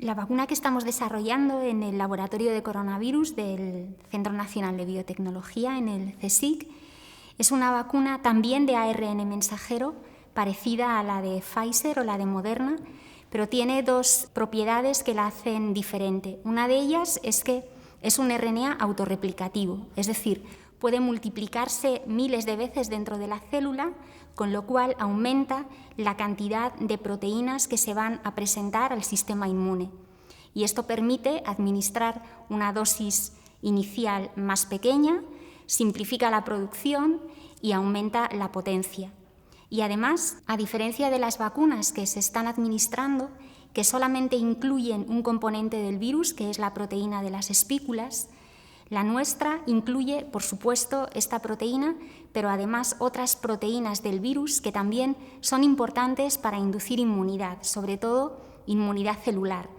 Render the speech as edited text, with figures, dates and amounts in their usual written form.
La vacuna que estamos desarrollando en el laboratorio de coronavirus del Centro Nacional de Biotecnología, en el CSIC, es una vacuna también de ARN mensajero, parecida a la de Pfizer o la de Moderna, pero tiene dos propiedades que la hacen diferente. Una de ellas es que es un RNA autorreplicativo, es decir, puede multiplicarse miles de veces dentro de la célula, con lo cual aumenta la cantidad de proteínas que se van a presentar al sistema inmune. Y esto permite administrar una dosis inicial más pequeña, simplifica la producción y aumenta la potencia. Y además, a diferencia de las vacunas que se están administrando, que solamente incluyen un componente del virus, que es la proteína de las espículas, la nuestra incluye, por supuesto, esta proteína, pero además otras proteínas del virus que también son importantes para inducir inmunidad, sobre todo inmunidad celular.